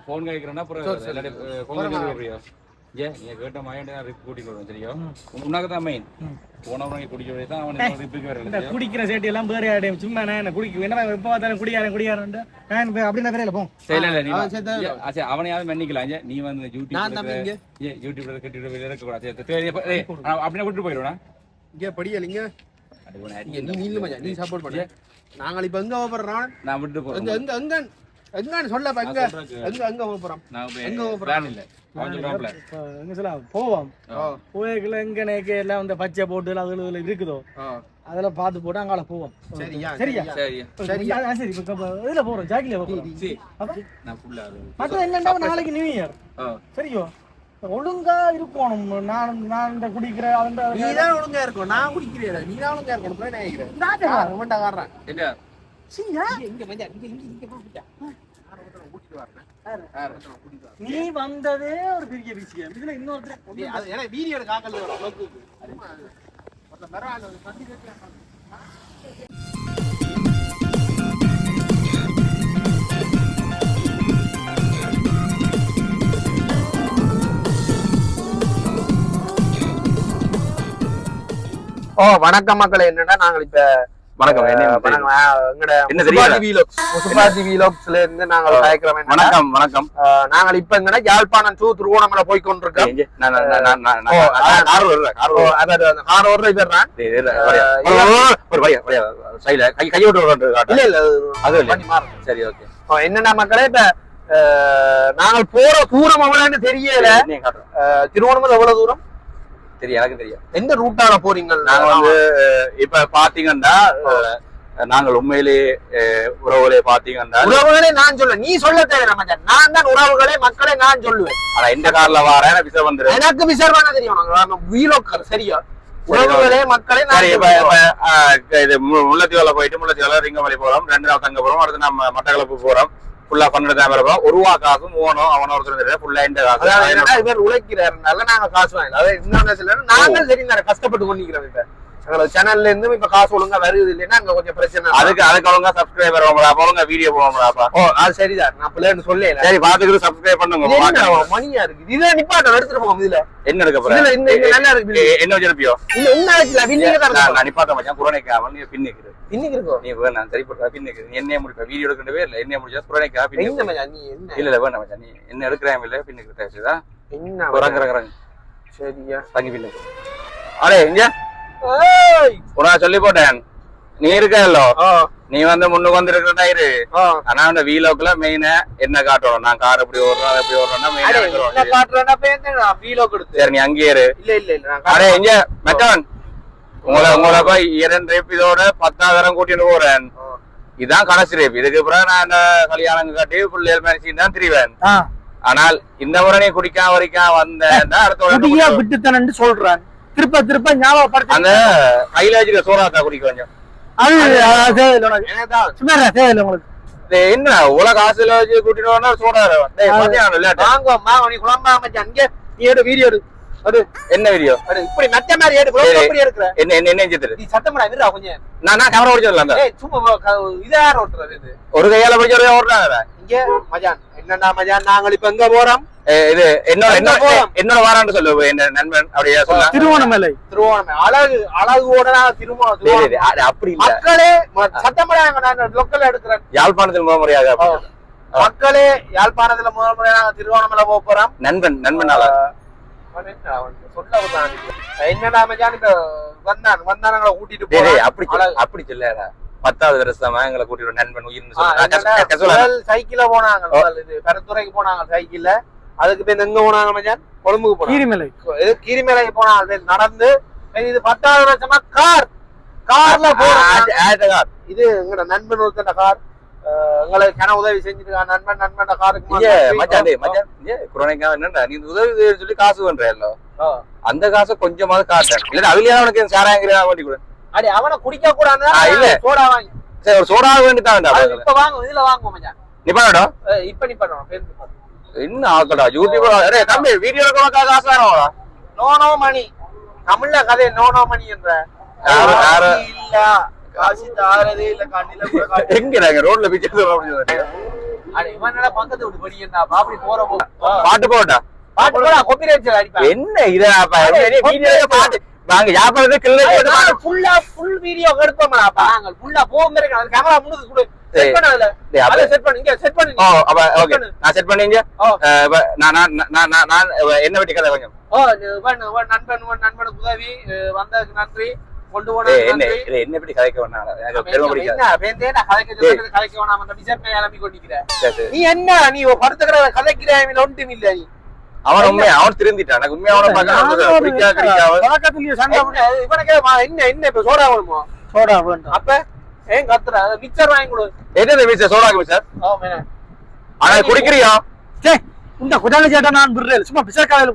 Phone கேட்கிறேன்னா அப்புறம் நீங்க கேட்ட மாயண்டா ரிப் கூட்டி கொள்வோம் சரியா உனக்கு தான் மெயின் போனவங்க குடிக்கவே தான் அவன் ரிப்புக்கு வரல குடிக்கிற சேட்டி எல்லாம் வேற யாரையும் சும்மா நான் குடிக்க என்ன எப்போ பார்த்தாலும் குடியாரன் நான் அப்படின்னா வேற போ சரி இல்ல நீ சரி அவனையாவது மன்னிக்கலாம் நீ வந்து யூடியூப்ல கட்டிட்டு வெளிய இருக்க கூடாது அப்படியே விட்டு போயிடுவா இங்க படியலிங்க நீ இல்ல மச்சான் நீ சப்போர்ட் பண்ணு நாங்க இப்ப எங்க போறோம் நான் விட்டு போறேன் எங்க எங்கன்னு சொல்ல எங்க போறோம் எங்க போறோம் இல்ல போவோம் போய்க்குள்ள எங்க நேக்கு எல்லாம் வந்து பச்சை போட்டு அதுல இருக்குதோ அதெல்லாம் பார்த்து போட்டு அங்கால போவோம் சரியா சரி இதுல போறோம் ஜாக்கில மற்ற என்னன்னா நாளைக்கு நியூ இயர் சரியோ ஒழுங்கா இருக்கணும் நான் இந்த குடிக்கிற நீதான் ஒழுங்கா இருக்கும் நான் குடிக்கிறேன் நீதான் ஒழுங்கா இருக்கணும் நீ வந்ததே ஒரு பெரிய விஷயம் இதுல இன்னொருத்தர் வீடியோ காக்கல வணக்கம் மக்கள் என்னன்னா நாங்கள் இப்ப வணக்கம் வணக்கம் நாங்கள் இப்ப எங்கன்னா யாழ்ப்பாணம் டூ திருவோணமலை போய் கொண்டிருக்கோம் என்னன்னா மக்களே இப்ப நாங்கள் போற தூரம் எவ்வளவுன்னு தெரியல திருவோணமலை எவ்வளவு தூரம் எனக்கு தெரியும் எந்த ரூட்டால போறீங்க நாங்க வந்து இப்ப பாத்தீங்கன்னா நாங்கள் உண்மையிலேயே உறவுகளே பாத்தீங்கன்னா உறவுகளே நான் சொல்ல நீ சொல்ல தேவை நான் தான் உறவுகளே மக்களே நான் சொல்லுவேன் ஆனா இந்த கார்ல வார விசை வந்துரு எனக்கு விசர்வான தெரியும் வீலோக்கர் சரியா உறவுகளே மக்களே இது முல்லைத்தீவுல போயிட்டு முல்லைத்தீவுல ரிங்கமலை போறோம் 2 நாள் தங்க போறோம் அடுத்து நம்ம மட்டக்களப்பு போறோம் ஃபுல்லா பண்ணிட்டு தான் இருப்போம் ஒரு ரூபா காசும் ஓனும் அவன ஒருத்தர் ஃபுல்லா இந்த காசு இவர் உழைக்கிறாருனால நாங்க காசு வாங்கல அதாவது இன்னொன்னு நாங்கள் சரி கஷ்டப்பட்டு கொண்டிருக்கிறோம் இப்ப எங்களோட சேனல்ல இருந்து இப்ப காசு ஒழுங்கா வருது இல்லைன்னா அங்க கொஞ்சம் பிரச்சனை அதுக்கு ஒழுங்கா சப்ஸ்கிரைபர் ஒழுங்கா வீடியோ போவோம்ப்பா அது சரிதான் நான் பிள்ளைன்னு சொல்லல சரி பாத்துக்கிட்டு சப்ஸ்கிரைப் பண்ணுங்க மணியா இருக்கு இதுல நிப்பாட்டம் எடுத்துட்டு போவோம் இதுல என்ன எடுக்க போறேன் நல்லா இருக்கு என்ன வச்சிருப்பியோ இல்ல என்ன இருக்குல்ல நான் நிப்பாட்ட மச்சான் குரோனைக்கா நீ பின்னிக்குது இன்னைக்கு இருக்கோ நீ வேணாம் சரி போட்டா பின்னிக்குது நீ என்னைய முடிப்ப வீடியோ எடுக்கவே இல்ல என்னைய முடிச்சா குரோனைக்கா பின்னிக்கு மச்சான் நீ என்ன இல்ல வேணாம் மச்சான் நீ என்ன எடுக்கறாம இல்ல பின்னிக்கு தேவைதா என்ன குறங்கறங்கறங்க சரியா தங்கி பின்னிக்கு அடே இங்க ஏய் உனா சொல்லி போட்டேன் நீ இருக்கല്ലോ நீ வந்து முன்னுக்கு வந்து இருக்கறதா இரு ஆனா அந்த வீலோக்குல மெயினா என்ன காட்டணும் நான் கார் எப்படி ஓடுறோம் அது எப்படி ஓடுறோம்னா மெயினா என்ன காட்றேன்னா பேந்தேனா வீலோக் எடுத்து சரி நீ அங்கே இரு இல்ல அடே இங்க மச்சான் உங்கள போய் 2 எபிசோட 10வது தரம் கூட்டிட்டு போறேன் இதான் கடைசி ரேப் இதுக்கு அப்புறம் நான் கல்யாணம் கட்டி பிள்ளைகள் மேனேஜ் தான் திரிவேன் ஆனால் இந்த முறை நீ குடிக்காம வரைக்கும் வந்தேன்னா அடுத்த விட்டுத்தனன்னு சொல்றேன் திருப்ப ஞாபகப்படுத்த அந்த கையில வச்சுக்க சோறாத்தா குடிக்க கொஞ்சம் என்ன உலக காசுல வச்சு கூட்டிட்டு சோடா வீடியோ என்ன வீடியோ இப்படி மத்த மாதிரி எடுக்கிற என்ன என்ன நீ சத்தம் கொஞ்சம் நான் கேமரா பிடிச்சிடலாம் சும்மா இதா ஓட்டுறது ஒரு கையால பிடிச்ச ஓடுறாங்க இங்க மஜான் என்னன்னா மஜான் நாங்கள் இப்ப எங்க போறோம் இது என்னோட வாரான்னு சொல்லு என்ன நண்பன் அப்படியே சொல்ல திருவோணமலை அழகோட திருவோணம் அப்படி இல்ல மக்களே சத்தமடையாங்க லோக்கல் எடுக்கிறேன் யாழ்ப்பாணத்தில் முகமுறையாக மக்களே யாழ்ப்பாணத்துல முகமுறையாக திருவோணமலை போறோம் நண்பனால என்னடா மச்சான் இப்ப வந்தானங்களை கூட்டிட்டு போறோம் அப்படி சொல்லடா 10வது வருஷமா எங்களை கூட்டிட்டு நண்பன் உயிர் சைக்கிள்ல போனாங்க பெருத்துறைக்கு போனாங்க சைக்கிள்ல அதுக்கு போய் எங்க போனாங்க மச்சான் கொழும்புக்கு போனாங்க கீரிமலை போனாங்க நடந்து இது 10வது வருஷமா கார்ல போறாங்க இது எங்கட நண்பன் ஒருத்தர் கார் உங்களுக்கு கன உதவி செஞ்சிருக்கான் நண்பன் காருக்கு என்னடா நீ உதவி சொல்லி காசு பண்றேன் அந்த காசை கொஞ்சமாவது காட்டேன் இல்ல அதுலயே அவனுக்கு சாராங்கிற வேண்டி கூட அடி அவனை குடிக்க கூடாது இல்ல சோடா வாங்கி சரி ஒரு சோடா வேண்டி தான் இப்ப வாங்க இதுல வாங்குவோம் மச்சான் நீ பண்ணடா இப்ப நீ பண்ணுவோம் என்ன ஆக்கடா யூடியூப் அரே தம்பி வீடியோ எடுக்க காசு வேணும்டா நோ மணி தமிழ்ல கதை நோ மணி என்ற இல்ல காசு தாரதே இல்ல கண்ணில எங்க ரோட்ல பிச்சை பக்கத்து விட்டு படிக்கிறா அப்படி போற பாட்டு போட்டா பாட்டு போடா காப்பிரைட் அடிப்பா என்ன இதப்பா பாட்டு நாங்க யாப்பறது கிள்ள ஃபுல் வீடியோ எடுப்போம்டா நாங்க ஃபுல்லா போகும் இருக்கு அந்த கேமரா முன்னுக்கு கொடு செட் பண்ணல அத செட் பண்ணு இங்க செட் பண்ணு அப்ப ஓகே நான் செட் பண்ணீங்க நான் என்ன பத்தி கதை கொஞ்சம் நண்பனுக்கு உதவி வந்ததுக்கு நன்றி கொண்டு போன என்ன பத்தி கதைக்க வேணாம் பெருமை பிடிக்காது கதைக்க வேணாம் அந்த விசேஷமே இறங்கி கொண்டிருக்கிற நீ என்ன நீ படுத்துக்கிற கதைக்கிற ஒன்றும் இல்ல நீ அவன் உண்மையா அவன் திருந்திட்டான் எனக்கு உண்மையா அவனை என்ன இப்ப சோடா வேணுமா சோடா வேண்டாம் அப்ப ஏன் கத்துற மிக்சர் வாங்கி கொடு என்ன மிக்சர் சோடா மிக்சர் ஆனா குடிக்கிறியா இந்த குதாங்க சேட்டா நான் விடுறேன் சும்மா பிசக்காயில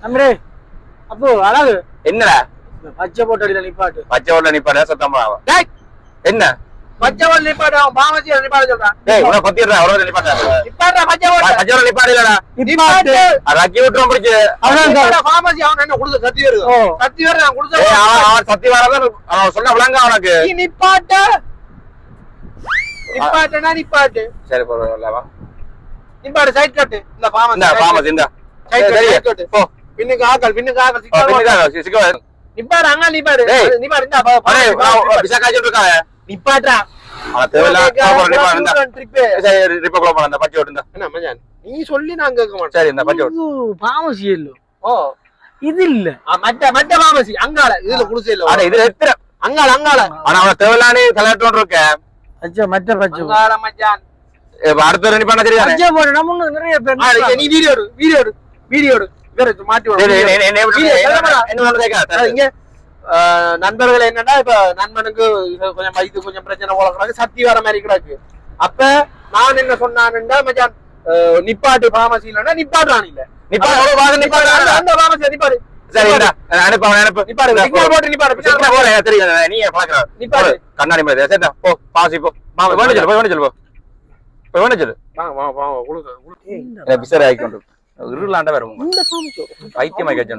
அம்ரே அப்போ அழகு என்னடா பச்சை போட்டடியில நிப்பாட்டு பச்சை போட்டல நிப்பாடு சத்தமா என்ன பச்சை போட்டல நிப்பாடு அவன் பாமசி நிப்பாட சொல்றான் டேய் உன பத்திடுறா அவரோட நிப்பாடு நிப்பாடுடா பச்சை போட்டல நிப்பாடு இல்லடா நிப்பாட்டு ரக்கி விட்டுறோம் பிடிச்சு அவன் பாமசி அவன் என்ன குடுத்து சத்தி வருது நான் குடுத்து அவன் சத்தி வரத அவன் சொன்ன விளங்க அவனுக்கு நீ நிப்பாட்டு நிப்பாட்டுனா நிப்பாட்டு சரி பரவாயில்ல நிப்பாடு சைட் கட்டு இந்த பாமசி இந்த சைட் கட்டு போ பின்னுக்கு ஆக்கல் சிக்கல் நிப்பாடு அங்க நிப்பாடு நிப்பாடு இந்த அரே பிசா காய்ச்சிட்டு இருக்காங்க நிப்பாட்றா நீ சொல்லி நான் கேட்க மாட்டேன் பாமசி இல்ல இது இல்ல மற்ற பாமசி அங்கால இதுல குடிசை இல்ல இது எத்தனை அங்கால ஆனா அவன் தேவையில்லானே தலையாட்டு இருக்க மற்ற பச்சை மச்சான் அடுத்த ரெண்டு பண்ண தெரியாது பச்சை போட்டு நம்ம நிறைய பேர் நீ வீடியோ மாட்டி இங்க நண்பர்கள் என்னன்னா இப்ப நண்பனுக்கு கொஞ்சம் வயிற்று கொஞ்சம் பிரச்சனை போல கிடக்கு சக்தி வர மாதிரி கிடக்கு அப்ப நான் என்ன சொன்னான்டா மச்சான் நிப்பாட்டு பாமசி இல்லன்னா நிப்பாடுறான் இல்ல அந்த பாமசி நிப்பாடு கண்ணாடி போ பாசி போ சொல்லு பிசர் ஆயிக்கொண்டு இருளாண்ட வேற பைத்தியமாய் கட்சி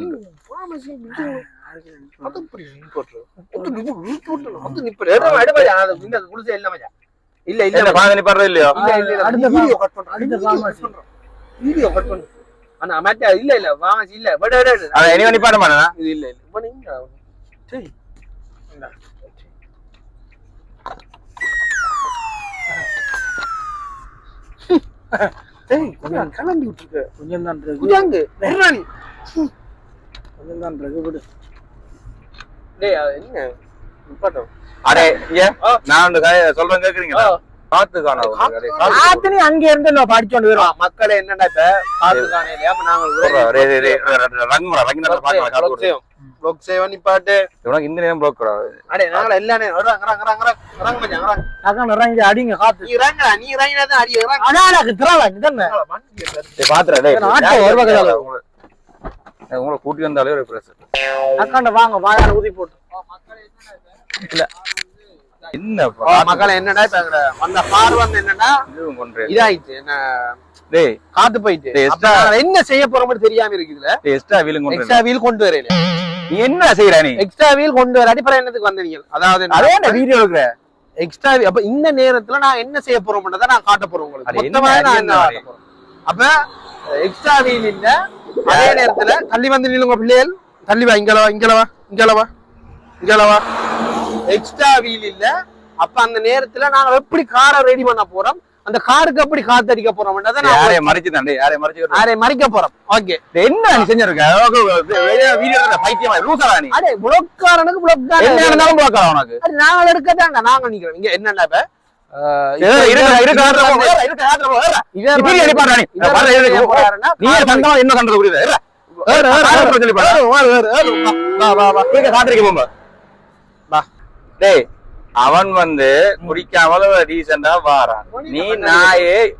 இல்ல நிப்பாடுறது இல்லையோ இல்ல இல்ல வாமசி இல்ல நிப்பாட மாட்டா இல்ல கிளம்பி விட்டுருக்க கொஞ்சம் தான் கொஞ்சம் தான் விடு என்ன நிப்பாட்டம் அடே நான் சொல்றேன் கேக்குறீங்களா காத்து காண அங்க இருந்து நான் படிச்சோண்டு வரோம் மக்களை என்னன்னா இப்ப காத்து காணையில நாங்கள் ப்ளாக் சேவ நிப்பாட்டு உனக்கு இந்த நேரம் ப்ளாக் கூடாது அடே நாங்கள எல்லா நேரம் இறங்கி அடிங்க காத்து நீ இறங்கடா நீ இறங்கினா அடி இறங்க அடாடா திரளா இதென்ன பாத்துறேன் உங்களை கூட்டி வந்தாலே ஒரு பிரச்சனை அக்காண்ட வாங்க வாயால ஊதி போட்டு இல்ல என்ன மக்களை என்னடா இப்ப வந்த பார்வன் என்னன்னா இதாயிடுச்சு என்ன டேய் காத்து போயிட்டு என்ன செய்ய போறோம்னு தெரியாம இருக்குதுல எக்ஸ்ட்ரா வீல் கொண்டு வரேன் நீ என்ன செய்யற நீ எக்ஸ்ட்ரா வீல் கொண்டு வர அடிப்படை என்னத்துக்கு வந்தீங்க அதாவது அதே வீடியோ எடுக்கிற எக்ஸ்ட்ரா அப்ப இந்த நேரத்துல நான் என்ன செய்ய போறோம்ன்றத நான் காட்ட போறேன் உங்களுக்கு நான் என்ன காட்ட போறேன் அப்ப எக்ஸ்ட்ரா வீல் இல்ல அதே நேரத்துல தள்ளி வந்து நில்லுங்க பிள்ளைகள் தள்ளி வா இங்கலவா எக்ஸ்ட்ரா வீல் இல்ல அப்ப அந்த நேரத்துல நாங்க எப்படி காரை ரெடி பண்ண போறோம் அந்த காருக்கு எப்படி காத்தடிக்க போறோம் மறைக்க போறோம் ஓகே என்ன நீ செஞ்சிருக்க அடே புலோக்காரனுக்கு உனக்கு நாங்க எடுக்கதான் நாங்க நிக்கிறோம் இங்க என்னன்னா அவன் வந்து குடிக்காமல் ரீசெண்டா வாரான் நீ நாயே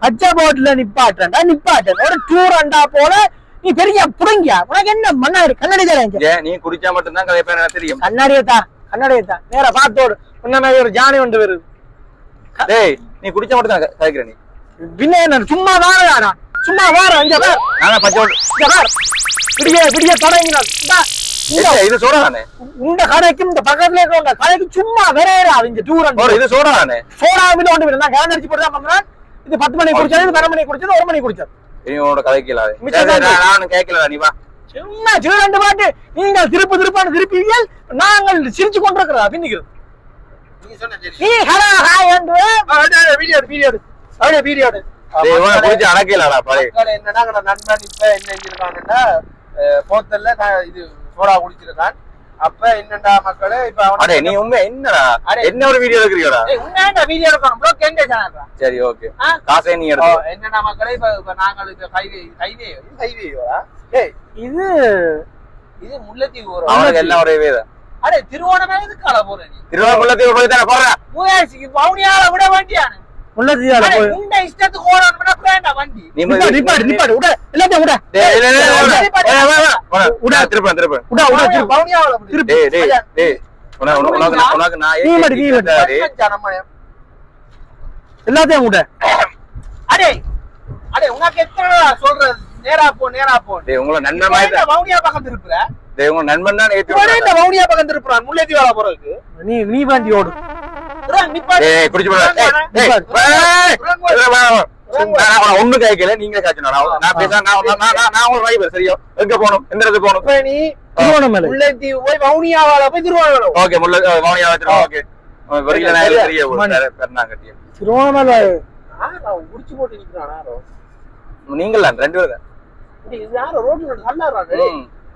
பச்சை போட்ல நிப்பாட்டேன் ஒரு டூரண்டா போல நீ பெரிய புடுங்கியா உனக்கு என்ன மண்ணாடி கண்ணாடி தரேன் நீ குடிச்சா மட்டும்தான் கதைப்பேன் தெரியும் கண்ணாடியத்தான் நேரா பாத்தோடு உன்ன ஒரு ஜானி ஒன்று வருது டேய் நீ குடிச்சா மட்டும் தான் கதைக்கிற நீ பின்ன என்ன சும்மா வாரா சும்மா வாரம் இங்க பார் நாங்க பச்சை விடிய தொடங்கினா இது சோடானே இந்த கடைக்கும் இந்த பக்கத்துல இருக்கிற கடைக்கு சும்மா வேறா இங்க டூர் இது சோடானே சோடா வந்து ஒன்று நான் கேன் அடிச்சு போட்டு தான் பண்றேன். இது 10 மணிக்கு குடிச்சது, இது 12 மணிக்கு குடிச்சது, 1 மணிக்கு குடிச்சது. இவனோட கதைக்கல நானும் கேட்கல நீ வா சும்மா சிவரண்டு பாட்டு நீங்கள் திருப்பான திருப்பீர்கள், நாங்கள் சிரிச்சு கொண்டிருக்கிறதா பின்னிக்கிறது. நீ ஹலோ ஹாய் என்று வீடியோ வீடியோ அப்படியே வீடியோ குடிச்சு அடக்கலடா பாரு. என்னன்னா நண்பன் இப்ப என்ன செஞ்சிருக்காங்கன்னா போத்தல்ல இது சோடா குடிச்சிருக்கான். அப்ப என்னடா மக்களே இப்ப அடே நீ உண்மை என்னடா என்ன ஒரு வீடியோ எடுக்கறீங்கடா? உண்மையா வீடியோ எடுக்கணும் ப்ரோ, கேண்டே சேனல்டா. சரி ஓகே, காசே நீ எடுத்து. என்னடா மக்களே இப்ப நாங்கள் இப்ப ஹைவேவா ஏய் இது இது முல்லைத்தீவு வரும். அவனுக்கு எல்லாம் ஒரே வேதம். அடே திருவோணமே எதுக்கால போற நீ? திருவோணமுல்லத்தீவு போய் தான போற. மூயாசிக்கு பவுனியால விட வேண்டியானே. முல்லத்தீவால போய் உண்ட இஷ்டத்துக்கு ஓடணும்னா வேண்டாம் வண்டி. நீ நிப்பாடு உட எல்லாத்தையும் உட. உடா திருப்ப உட பவுனியால திருப்பி. டேய் டேய் டேய் உனக்கு நான் எல்லாத்தையும் உட. அடே அடே உனக்கு எத்தனை சொல்றது? நேரா போ. டேய் உங்கள நண்பன் மாதிரி பவுனியா பக்கம் திருப்புற. டேய் உங்க நண்பன் தான் ஏத்தி இந்த பவுனியா பக்கம் திருப்புறான் முல்லைத்தீவால போறதுக்கு. நீ பாண்டி ஓடு. டேய் குடிச்சு போடா. டேய் நான் ஒண்ணு கேட்கல, நீங்க கேட்கணும். நான் பேச நான் ஒரு வைபர் சரியா? எங்க போணும், எந்த இடத்துக்கு போணும்? நீ திருவோணமலை முல்லைத்தீவு போய் பவுனியாவால போய் திருவோணமலை. ஓகே மௌனியா வச்சிரோம். ஓகே வரியில நான் தெரிய பெருநாங்கட்டிய திருவோணமலை குடிச்சு போட்டு நிக்கிறானா? நீங்களா ரெண்டு பேரும் இது யாரோ ரோட்ல தள்ளாறானே.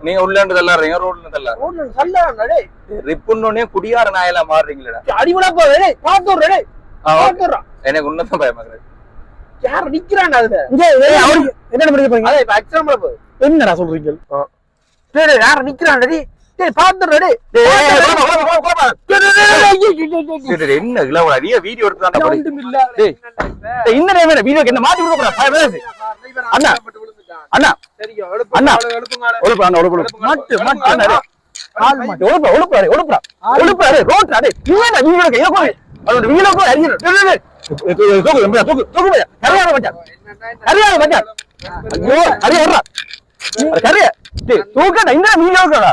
நீங்க உள்ளேந்து தள்ளாறீங்க, ரோட்ல தள்ளாற. ரோட்ல தள்ளாறானே. டேய் ரிப்புன்னே குடியார நாயெல்லாம் மாறுறீங்களடா. அடிவளா போறே. டேய் பாத்துறே. டேய் பாத்துறா. எனக்கு உன்னதான் பயமா இருக்கு. யார் நிக்கிறான் அதுல? இங்க அவருக்கு என்ன பண்ணி போறீங்க? அத இப்ப எக்ஸாம்பிள் போ. என்னடா சொல்றீங்க? டேய் யார் நிக்கிறான்? டேய் டேய் பாத்துறே. டேய் என்ன இல்ல நீ வீடியோ எடுத்து தான் போறீங்க. இல்ல டேய் இந்த நேரமே வீடியோக்கு என்ன மாத்தி கொடுக்க போறா? அண்ணா அண்ணா சரியா அண்ணா எழுப்புங்க. ஒழுப்பு அண்ணா ஒழுப்பு மட்டு மட்டு கால் மட்டு ஒழுப்புறாரு ரோட்ல. டேய் நீங்க வீடியோக்கு ஏதோ போய் அதோட வீடியோக்கு அடிங்க. டேய் தூக்கு பையா கரையாத மச்சான். ஐயோ அரியா கரையா. டேய் தூக்கடா இந்த வீடியோக்குடா.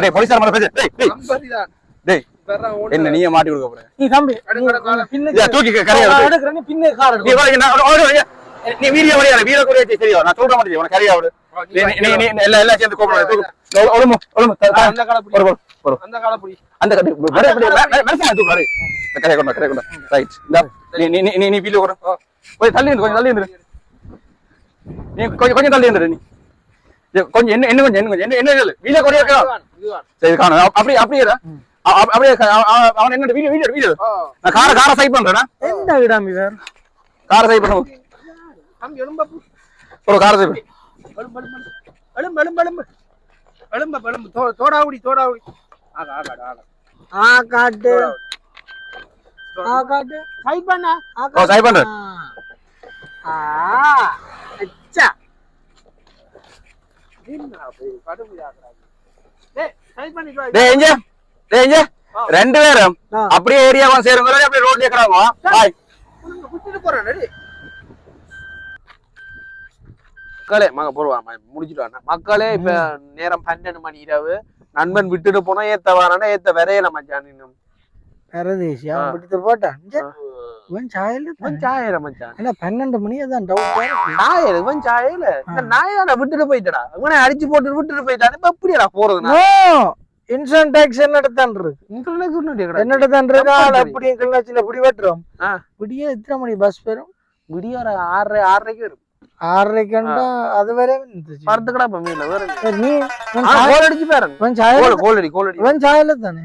டேய் போலீஸ்கார மேல பேசு. டேய் என்ன நீயே மாட்டி கொடுக்க போற? நீ தம்பி பின்ன தூக்கி கரையா எடுக்கறேன் பின்ன கார் நீ வரீங்க. நீ வீடியோ வரையா வீடியோ கூட சரியா? நான் சொல்ற மாதிரி உனக்கு கரையா விடு. நீ எல்லாம் சேர்ந்து கோபப்படாத. ஒழுமு அந்த காலப்புடி அந்த காலப்புடி அந்த கட்டி மனசா தூக்கு. இந்த கரையா கொண்டா ரைட். இந்த நீ வீடியோ கூட போய் தள்ளி இருந்து கொஞ்சம் தள்ளி இருந்து. நீ கொஞ்சம் தள்ளி இருந்து. நீ கொஞ்சம் என்ன கொஞ்சம் வீடியோ கூட இருக்கலாம். சரி காணும் அப்படியே அவன் என்ன வீடியோ நான் காரை சைட் பண்றேன்னா எந்த விடாமி வேற காரை சைட் பண்ணுவோம். தம்பி எலும்பு ஒரு காரை சைட் எலும்பு தோடாவுடி காட்டு சைட் பண்ண சைட் பண்றேன். அச்சா டேய் எங்க ரெண்டு பேரும் அப்படியே ஏரியாவா சேருங்க, அப்படியே ரோட்ல ஏக்கறாங்க. பாய் குத்திட்டு போறானே. மக்களே மக போடுவாங்க முடிச்சுட்டு மக்களே. இப்ப நேரம் 12 மணி இரவு. நண்பன் விட்டுட்டு போனா ஏத்த வரானா ஏத்த வரையல மச்சான். இன்னும் பரதேசியா விட்டுட்டு போட்டான். சாயல மச்சான். என்ன 12 மணி அதான் டவுட். இவன் சாயல இந்த நாயால விட்டுட்டு போயிட்டடா. இவனை அடிச்சு போட்டு விட்டுட்டு போயிட்டான். இப்ப எப்படியா போறது? இன்சூரன்ஸ் டாக்ஸ் என்னடத்தான் இருக்கு என்னடத்தான் இருக்கு. அப்படி கிளச்சில பிடி வெட்டுறோம். விடிய எத்தனை மணி பஸ் வரும்? விடிய 6:30 வரும். 6:30 அது வரை பறந்துக்கடா மீன்ல வேற நீ கோல் அடிச்சு பாருங்க. இவன் சாயல தானே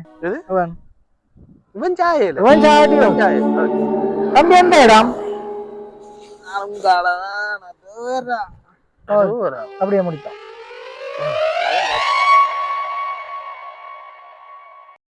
இவன் சாயல தம்பி எந்த இடம்? அப்படியே முடித்தான்.